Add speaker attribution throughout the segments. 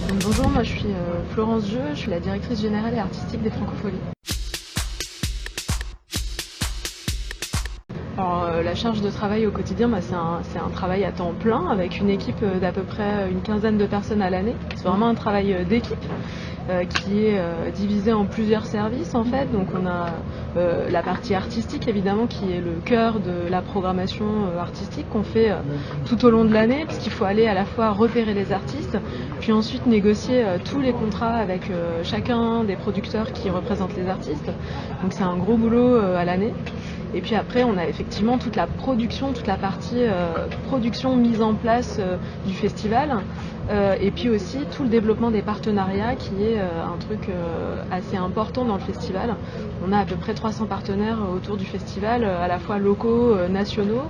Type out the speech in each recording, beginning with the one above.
Speaker 1: Donc, bonjour, moi je suis Florence Jeu, je suis la directrice générale et artistique des Francopholies. Alors, la charge de travail au quotidien, c'est un travail à temps plein avec une équipe d'à peu près une quinzaine de personnes à l'année. C'est vraiment un travail d'équipe qui est divisé en plusieurs services en fait. Donc on a la partie artistique évidemment qui est le cœur de la programmation artistique qu'on fait tout au long de l'année, puisqu'il faut aller à la fois repérer les artistes, puis ensuite négocier tous les contrats avec chacun des producteurs qui représentent les artistes. Donc c'est un gros boulot à l'année. Et puis après, on a effectivement toute la production, toute la partie production mise en place du festival. Et puis aussi tout le développement des partenariats qui est un truc assez important dans le festival. On a à peu près 300 partenaires autour du festival, à la fois locaux, nationaux.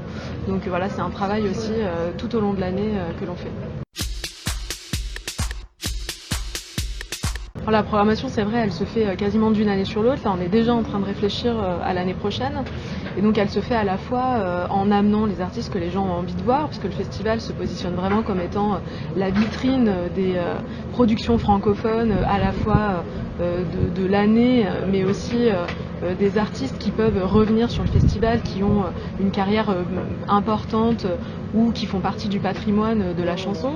Speaker 1: Donc voilà, c'est un travail aussi tout au long de l'année que l'on fait. La programmation, c'est vrai, elle se fait quasiment d'une année sur l'autre. Là, on est déjà en train de réfléchir à l'année prochaine. Et donc, elle se fait à la fois en amenant les artistes que les gens ont envie de voir, puisque le festival se positionne vraiment comme étant la vitrine des productions francophones, à la fois de l'année, mais aussi des artistes qui peuvent revenir sur le festival, qui ont une carrière importante ou qui font partie du patrimoine de la chanson.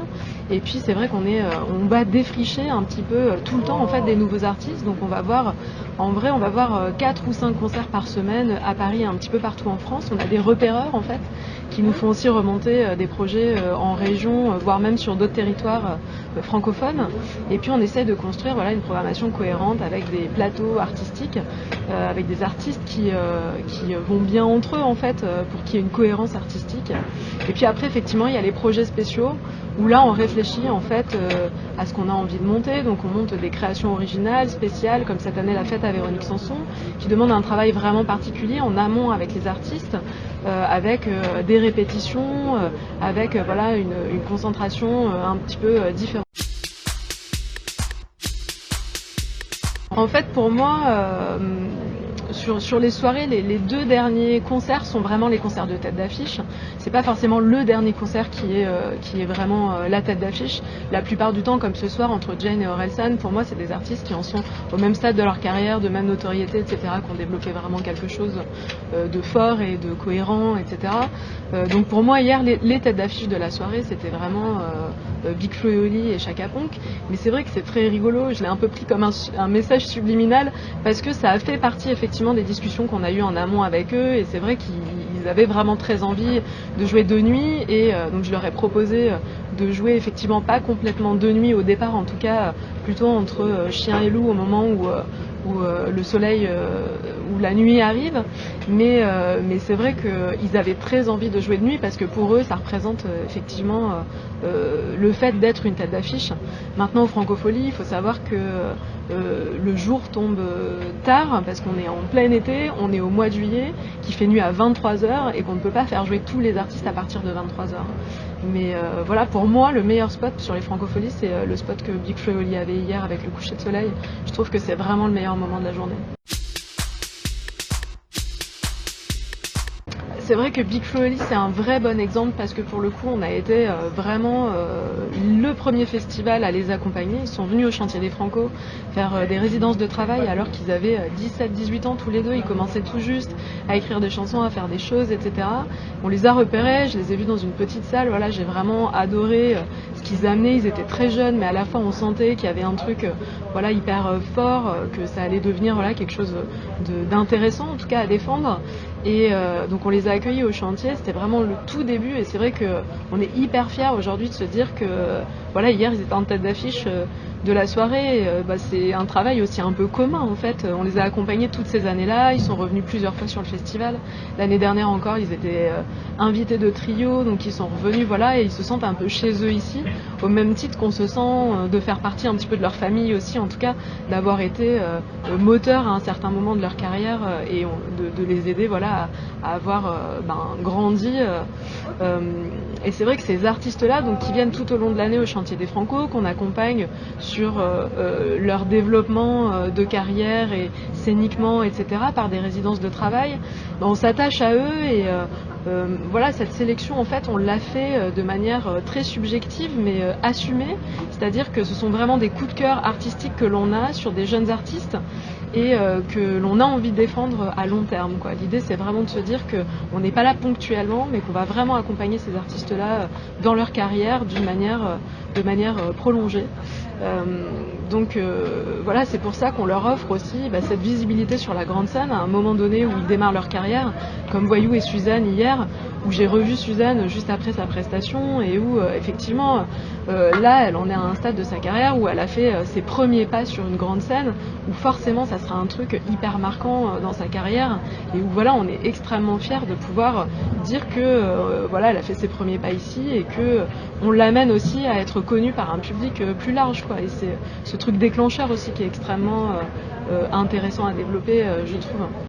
Speaker 1: Et puis c'est vrai on va défricher un petit peu tout le temps en fait des nouveaux artistes. Donc on va voir 4 ou 5 concerts par semaine à Paris et un petit peu partout en France. On a des repéreurs en fait qui nous font aussi remonter des projets en région, voire même sur d'autres territoires francophones. Et puis on essaie de construire une programmation cohérente avec des plateaux artistiques, avec des artistes qui vont bien entre eux en fait, pour qu'il y ait une cohérence artistique. Et puis après effectivement il y a les projets spéciaux où là on réfléchit en fait à ce qu'on a envie de monter. Donc on monte des créations originales, spéciales, comme cette année la fête à Véronique Sanson, qui demande un travail vraiment particulier en amont avec les artistes, avec des répétitions, avec une concentration un petit peu différente. En fait pour moi, sur les soirées, les 2 derniers concerts sont vraiment les concerts de tête d'affiche. C'est pas forcément le dernier concert qui est vraiment la tête d'affiche. La plupart du temps, comme ce soir, entre Jane et Orelsan, pour moi, c'est des artistes qui en sont au même stade de leur carrière, de même notoriété, etc., qui ont développé vraiment quelque chose de fort et de cohérent, etc. Donc pour moi, hier, les têtes d'affiche de la soirée, c'était vraiment Big Flo et Oli et Chaka Ponk. Mais c'est vrai que c'est très rigolo. Je l'ai un peu pris comme un message subliminal parce que ça a fait partie effectivement des discussions qu'on a eues en amont avec eux, et c'est vrai qu'ils avaient vraiment très envie de jouer de nuit, et donc je leur ai proposé de jouer effectivement pas complètement de nuit au départ, en tout cas plutôt entre chien et loup au moment où le soleil, où la nuit arrive, mais c'est vrai qu'ils avaient très envie de jouer de nuit parce que pour eux ça représente effectivement le fait d'être une tête d'affiche. Maintenant aux Francopholies, il faut savoir que le jour tombe tard parce qu'on est en plein été, on est au mois de juillet, qui fait nuit à 23h et qu'on ne peut pas faire jouer tous les artistes à partir de 23h. Mais voilà, pour moi, le meilleur spot sur les Francopholies, c'est le spot que Big Flo et Oli avait hier avec le coucher de soleil. Je trouve que c'est vraiment le meilleur moment de la journée. C'est vrai que Big Flo et Oli, c'est un vrai bon exemple parce que pour le coup, on a été vraiment le premier festival à les accompagner. Ils sont venus au Chantier des Franco faire des résidences de travail alors qu'ils avaient 17-18 ans tous les deux. Ils commençaient tout juste à écrire des chansons, à faire des choses, etc. On les a repérés, je les ai vus dans une petite salle. Voilà, j'ai vraiment adoré ce qu'ils amenaient. Ils étaient très jeunes, mais à la fois on sentait qu'il y avait un truc hyper fort, que ça allait devenir quelque chose d'intéressant en tout cas à défendre. Et donc on les a accueillis au chantier, c'était vraiment le tout début, et c'est vrai qu'on est hyper fiers aujourd'hui de se dire que hier ils étaient en tête d'affiche de la soirée. C'est un travail aussi un peu commun en fait. On les a accompagnés toutes ces années-là, ils sont revenus plusieurs fois sur le festival. L'année dernière encore, ils étaient invités de trio, donc ils sont revenus et ils se sentent un peu chez eux ici, au même titre qu'on se sent de faire partie un petit peu de leur famille aussi, en tout cas d'avoir été moteur à un certain moment de leur carrière, et de les aider à avoir grandi. Et c'est vrai que ces artistes-là, donc, qui viennent tout au long de l'année au Chantier des Franco, qu'on accompagne sur leur développement de carrière et scéniquement, etc., par des résidences de travail, on s'attache à eux et voilà, cette sélection, en fait, on l'a fait de manière très subjective, mais assumée. C'est-à-dire que ce sont vraiment des coups de cœur artistiques que l'on a sur des jeunes artistes et que l'on a envie de défendre à long terme, quoi. L'idée, c'est vraiment de se dire qu'on n'est pas là ponctuellement, mais qu'on va vraiment accompagner ces artistes-là dans leur carrière de manière prolongée. Donc voilà, c'est pour ça qu'on leur offre aussi cette visibilité sur la grande scène à un moment donné où ils démarrent leur carrière, comme Voyou et Suzanne hier, où j'ai revu Suzanne juste après sa prestation et où effectivement là elle en est à un stade de sa carrière où elle a fait ses premiers pas sur une grande scène, où forcément ça sera un truc hyper marquant dans sa carrière et où voilà, on est extrêmement fiers de pouvoir dire que voilà, elle a fait ses premiers pas ici et que on l'amène aussi à être connue par un public plus large, quoi. Et c'est ce truc déclencheur aussi qui est extrêmement intéressant à développer, je trouve.